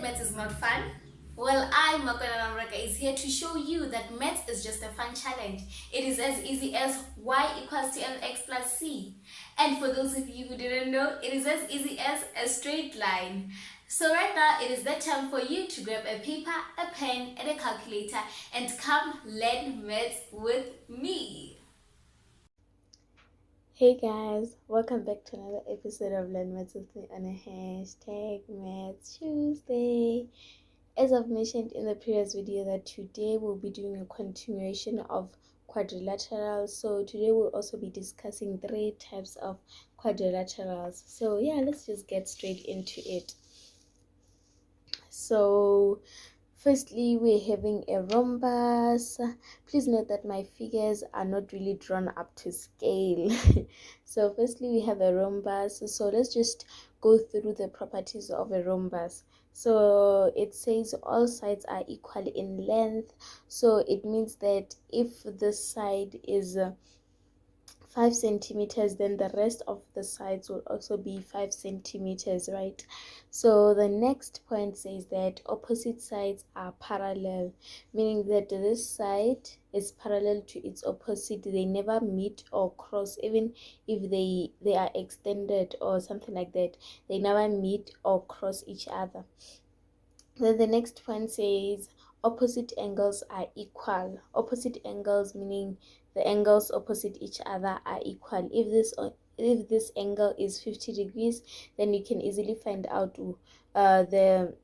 maths is not fun? Well, I, Makwana Namraka, is here to show you that maths is just a fun challenge. It is as easy as y equals to mx plus c. And for those of you who didn't know, it is as easy as a straight line. So right now, it is the time for you to grab a paper, a pen, and a calculator and come learn maths with me. Hey guys, welcome back to another episode of Learn Maths with me on a hashtag Maths Tuesday. As I've mentioned in the previous video that today we'll be doing a continuation of quadrilaterals. So today we'll also be discussing 3 types of quadrilaterals. So yeah, let's just get straight into it. So firstly, we're having a rhombus. Please note that my figures are not really drawn up to scale. So firstly, we have a rhombus. So let's just go through the properties of a rhombus. So it says all sides are equal in length. So it means that if this side is 5 centimeters, then the rest of the sides will also be 5 centimeters, right? So the next point says that opposite sides are parallel, meaning that this side is parallel to its opposite. They never meet or cross, even if they are extended or something like that. They never meet or cross each other. Then the next point says opposite angles are equal. Opposite angles meaning the angles opposite each other are equal. If this angle is 50 degrees, then you can easily find out the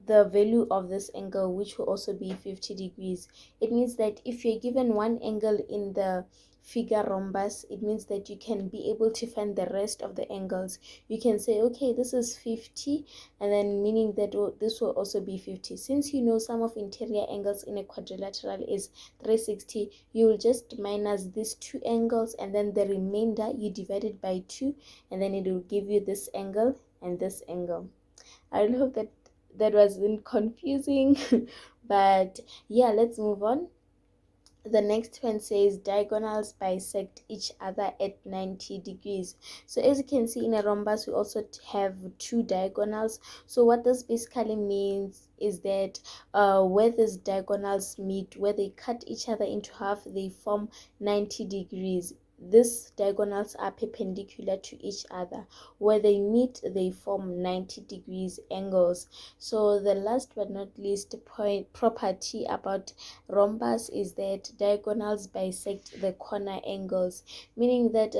value of this angle, which will also be 50 degrees. It means that if you're given one angle in the figure rhombus, it means that you can be able to find the rest of the angles. You can say, okay, this is 50, and then meaning that this will also be 50. Since you know sum of interior angles in a quadrilateral is 360, you will just minus these 2 angles, and then the remainder you divide it by 2, and then it will give you this angle and this angle. I really hope that wasn't confusing. But yeah, let's move on. The next one says diagonals bisect each other at 90 degrees. So as you can see in a rhombus, we also have 2 diagonals. So what this basically means is that where these diagonals meet, where they cut each other into half, they form 90 degrees. These diagonals are perpendicular to each other. Where they meet, they form 90 degrees angles. So the last but not least property about rhombus is that diagonals bisect the corner angles, meaning that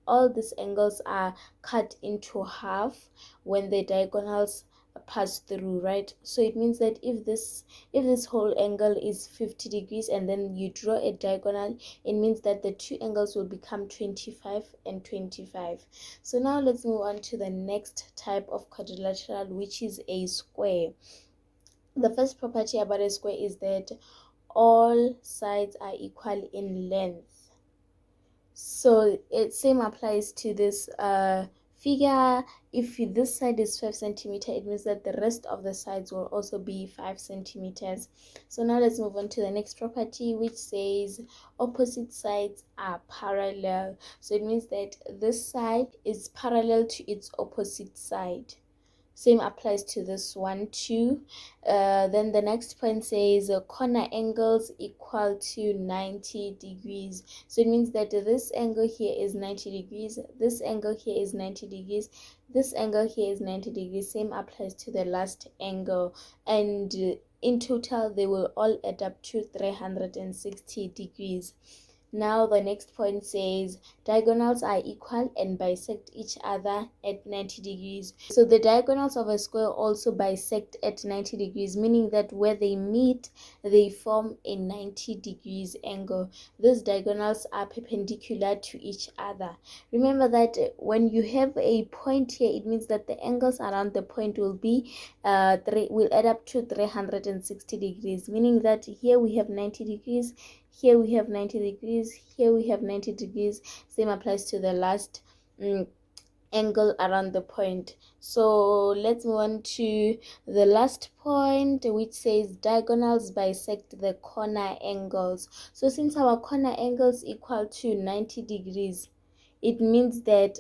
all these angles are cut into half when the diagonals pass through, right? So it means that if this whole angle is 50 degrees and then you draw a diagonal, it means that the 2 angles will become 25 and 25. So now let's move on to the next type of quadrilateral, which is a square. The first property about a square is that all sides are equal in length. So it same applies to this figure. If this side is 5 centimeter, it means that the rest of the sides will also be 5 centimeters. So now let's move on to the next property, which says opposite sides are parallel. So it means that this side is parallel to its opposite side. Same applies to this one too. Then the next point says corner angles equal to 90 degrees. So it means that this angle here is 90 degrees, this angle here is 90 degrees, this angle here is 90 degrees. Same applies to the last angle, and in total they will all add up to 360 degrees. Now the next point says diagonals are equal and bisect each other at 90 degrees. So the diagonals of a square also bisect at 90 degrees, meaning that where they meet, they form a 90 degrees angle. These diagonals are perpendicular to each other. Remember that when you have a point here, it means that the angles around the point will be will add up to 360 degrees, meaning that here we have 90 degrees, here we have 90 degrees, here we have 90 degrees. Same applies to the last angle around the point. So let's move on to the last point, which says diagonals bisect the corner angles. So since our corner angles equal to 90 degrees, it means that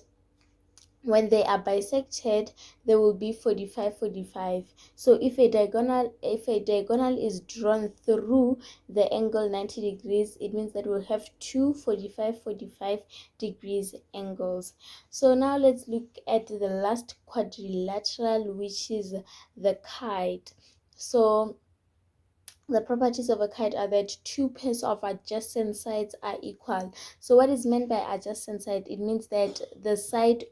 when they are bisected, there will be 45 45. So if a diagonal is drawn through the angle 90 degrees, it means that we'll have two 45 45 degrees angles. So now let's look at the last quadrilateral, which is the kite. So the properties of a kite are that two pairs of adjacent sides are equal. So what is meant by adjacent side? It means that the side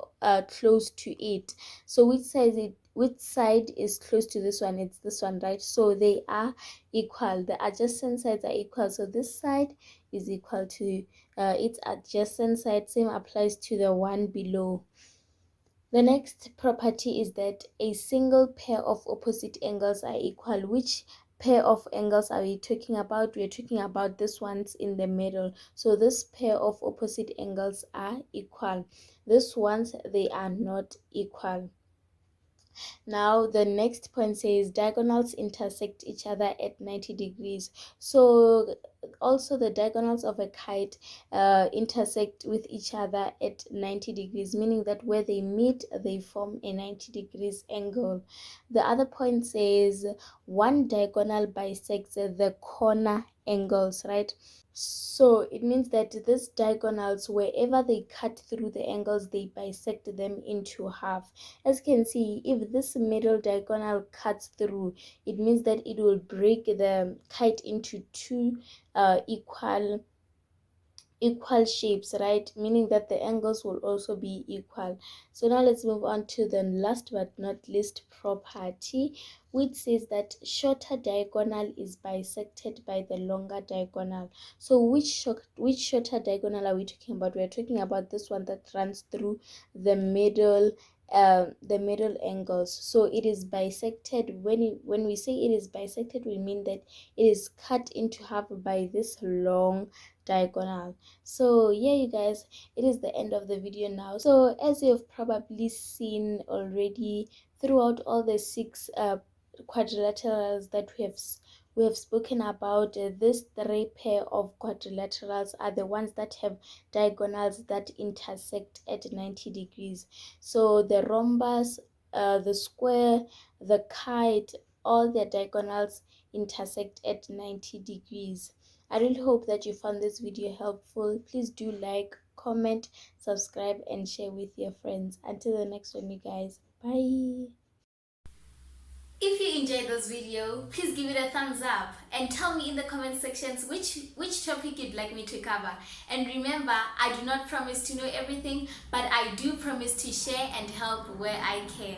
close to it. So which side is close to this one? It's this one, right? So they are equal. The adjacent sides are equal. So this side is equal to its adjacent side. Same applies to the one below. The next property is that a single pair of opposite angles are equal. Which pair of angles are we talking about? We are talking about this ones in the middle. So this pair of opposite angles are equal. This ones, they are not equal. Now the next point says diagonals intersect each other at 90 degrees. So also the diagonals of a kite intersect with each other at 90 degrees, meaning that where they meet, they form a 90 degrees angle. The other point says one diagonal bisects the corner angles, right? So it means that these diagonals, wherever they cut through the angles, they bisect them into half. As you can see, if this middle diagonal cuts through, it means that it will break the kite into two equal shapes, right? Meaning that the angles will also be equal. So now let's move on to the last but not least property, which says that shorter diagonal is bisected by the longer diagonal. So which shorter diagonal are we talking about? We are talking about this one that runs through the middle angles. So it is bisected. When we say it is bisected, we mean that it is cut into half by this long diagonal. So yeah, you guys, it is the end of the video now. So as you have probably seen already, throughout all the six quadrilaterals that we have spoken about, these three pair of quadrilaterals are the ones that have diagonals that intersect at 90 degrees. So the rhombus, the square, the kite, all their diagonals intersect at 90 degrees. I really hope that you found this video helpful. Please do like, comment, subscribe, and share with your friends. Until the next one, you guys. Bye. If you enjoyed this video, please give it a thumbs up and tell me in the comment sections which topic you'd like me to cover. And remember, I do not promise to know everything, but I do promise to share and help where I can.